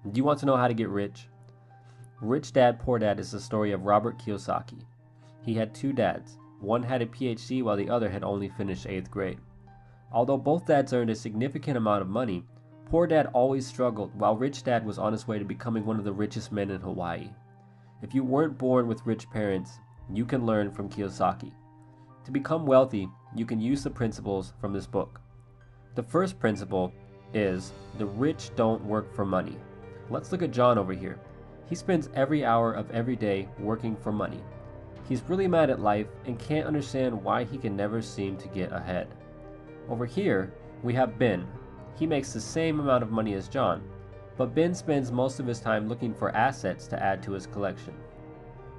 Do you want to know how to get rich? Rich Dad, Poor Dad is the story of Robert Kiyosaki. He had two dads. One had a PhD while the other had only finished 8th grade. Although both dads earned a significant amount of money, Poor Dad always struggled while Rich Dad was on his way to becoming one of the richest men in Hawaii. If you weren't born with rich parents, you can learn from Kiyosaki. To become wealthy, you can use the principles from this book. The first principle is the rich don't work for money. Let's look at John over here. He spends every hour of every day working for money. He's really mad at life and can't understand why he can never seem to get ahead. Over here, we have Ben. He makes the same amount of money as John, but Ben spends most of his time looking for assets to add to his collection.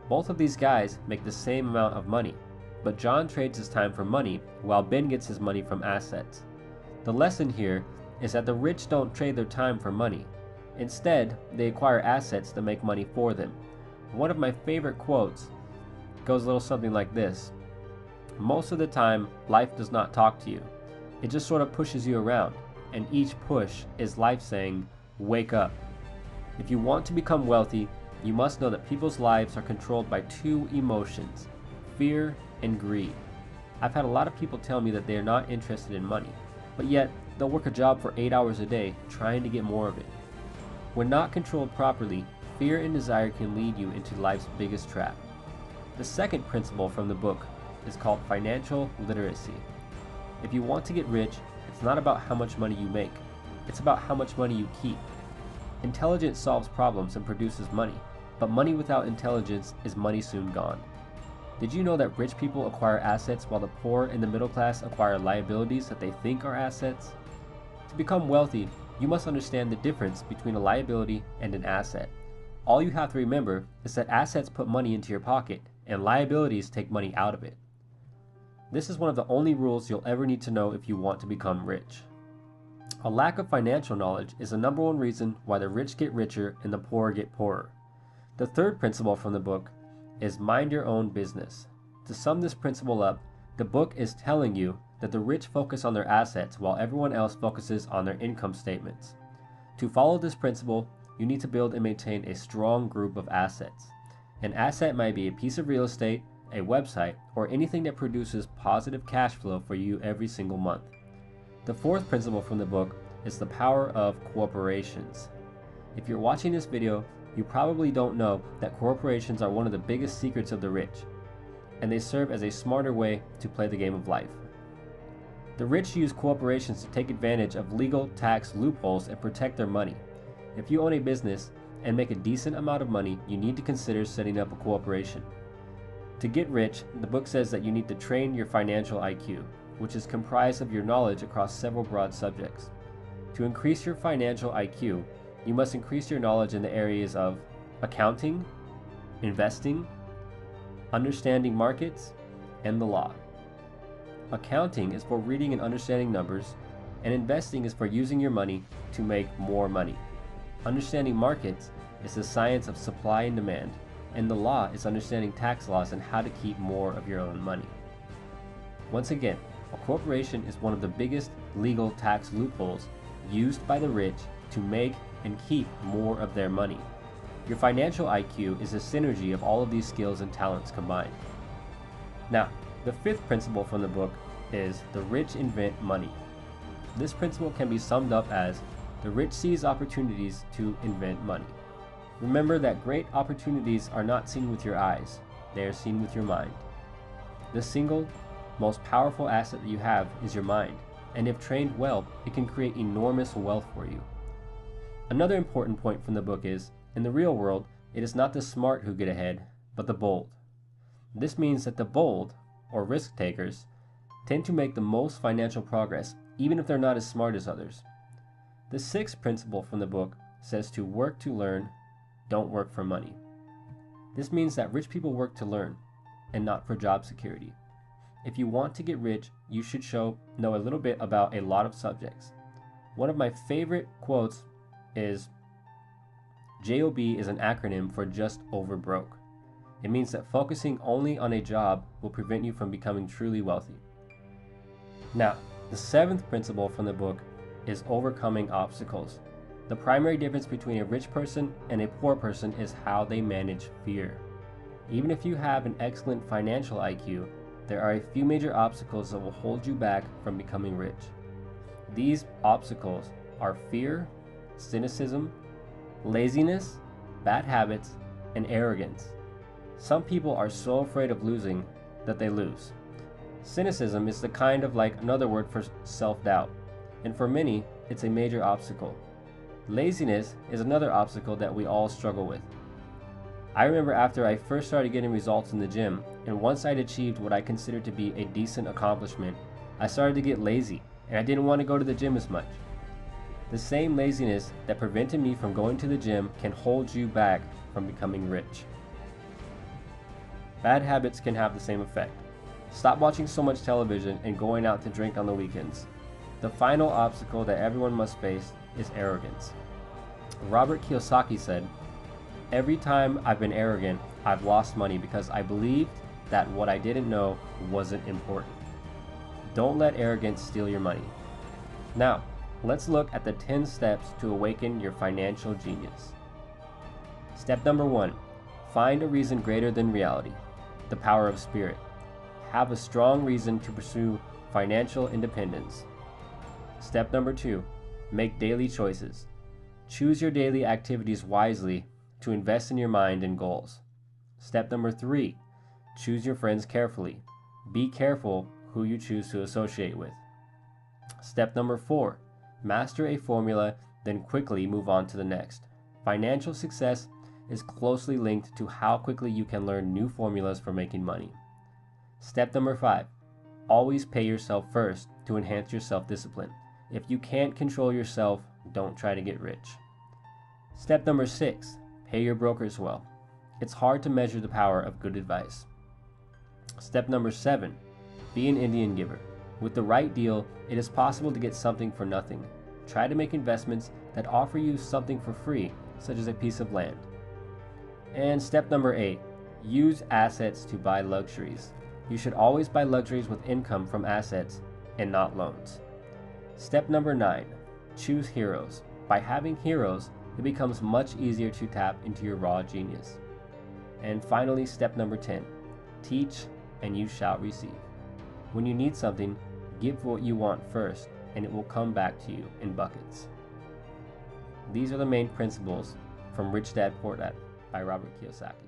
Both of these guys make the same amount of money, but John trades his time for money while Ben gets his money from assets. The lesson here is that the rich don't trade their time for money. Instead, they acquire assets to make money for them. One of my favorite quotes goes a little something like this: most of the time, life does not talk to you. It just sort of pushes you around, and each push is life saying, wake up. If you want to become wealthy, you must know that people's lives are controlled by two emotions, fear and greed. I've had a lot of people tell me that they are not interested in money, but yet they'll work a job for 8 hours a day trying to get more of it. When not controlled properly, fear and desire can lead you into life's biggest trap. The second principle from the book is called financial literacy. If you want to get rich, it's not about how much money you make. It's about how much money you keep. Intelligence solves problems and produces money, but money without intelligence is money soon gone. Did you know that rich people acquire assets while the poor and the middle class acquire liabilities that they think are assets? To become wealthy, you must understand the difference between a liability and an asset. All you have to remember is that assets put money into your pocket and liabilities take money out of it. This is one of the only rules you'll ever need to know if you want to become rich. A lack of financial knowledge is the number one reason why the rich get richer and the poor get poorer. The third principle from the book is mind your own business. To sum this principle up, the book is telling you that the rich focus on their assets while everyone else focuses on their income statements. To follow this principle, you need to build and maintain a strong group of assets. An asset might be a piece of real estate, a website, or anything that produces positive cash flow for you every single month. The fourth principle from the book is the power of corporations. If you're watching this video, you probably don't know that corporations are one of the biggest secrets of the rich, and they serve as a smarter way to play the game of life. The rich use corporations to take advantage of legal tax loopholes and protect their money. If you own a business and make a decent amount of money, you need to consider setting up a corporation. To get rich, the book says that you need to train your financial IQ, which is comprised of your knowledge across several broad subjects. To increase your financial IQ, you must increase your knowledge in the areas of accounting, investing, understanding markets, and the law. Accounting is for reading and understanding numbers, and investing is for using your money to make more money. Understanding markets is the science of supply and demand, and the law is understanding tax laws and how to keep more of your own money. Once again, a corporation is one of the biggest legal tax loopholes used by the rich to make and keep more of their money. Your financial IQ is a synergy of all of these skills and talents combined. Now, the fifth principle from the book is the rich invent money. This principle can be summed up as the rich seize opportunities to invent money. Remember that great opportunities are not seen with your eyes, they are seen with your mind. The single most powerful asset that you have is your mind, and if trained well, it can create enormous wealth for you. Another important point from the book is, in the real world, it is not the smart who get ahead, but the bold. This means that the bold, or risk takers, tend to make the most financial progress, even if they're not as smart as others. The sixth principle from the book says to work to learn, don't work for money. This means that rich people work to learn, and not for job security. If you want to get rich, you should know a little bit about a lot of subjects. One of my favorite quotes is, JOB is an acronym for just over broke. It means that focusing only on a job will prevent you from becoming truly wealthy. Now, the seventh principle from the book is overcoming obstacles. The primary difference between a rich person and a poor person is how they manage fear. Even if you have an excellent financial IQ, there are a few major obstacles that will hold you back from becoming rich. These obstacles are fear, cynicism, laziness, bad habits, and arrogance. Some people are so afraid of losing that they lose. Cynicism is the kind of like another word for self-doubt, and for many, it's a major obstacle. Laziness is another obstacle that we all struggle with. I remember after I first started getting results in the gym, and once I'd achieved what I considered to be a decent accomplishment, I started to get lazy, and I didn't want to go to the gym as much. The same laziness that prevented me from going to the gym can hold you back from becoming rich. Bad habits can have the same effect. Stop watching so much television and going out to drink on the weekends. The final obstacle that everyone must face is arrogance. Robert Kiyosaki said, "Every time I've been arrogant, I've lost money because I believed that what I didn't know wasn't important." Don't let arrogance steal your money. Now, let's look at the 10 steps to awaken your financial genius. Step number 1, find a reason greater than reality. The power of spirit. Have a strong reason to pursue financial independence. Step number 2, make daily choices. Choose your daily activities wisely to invest in your mind and goals. Step number 3, choose your friends carefully. Be careful who you choose to associate with. Step number 4, master a formula, then quickly move on to the next. Financial success is closely linked to how quickly you can learn new formulas for making money. Step number 5, always pay yourself first to enhance your self-discipline. If you can't control yourself, don't try to get rich. Step number 6, pay your brokers well. It's hard to measure the power of good advice. Step number 7, be an Indian giver. With the right deal, it is possible to get something for nothing. Try to make investments that offer you something for free, such as a piece of land. And step number 8, use assets to buy luxuries. You should always buy luxuries with income from assets and not loans. Step number 9, choose heroes. By having heroes, it becomes much easier to tap into your raw genius. And finally, step number 10, teach and you shall receive. When you need something, give what you want first, and it will come back to you in buckets. These are the main principles from Rich Dad Poor Dad by Robert Kiyosaki.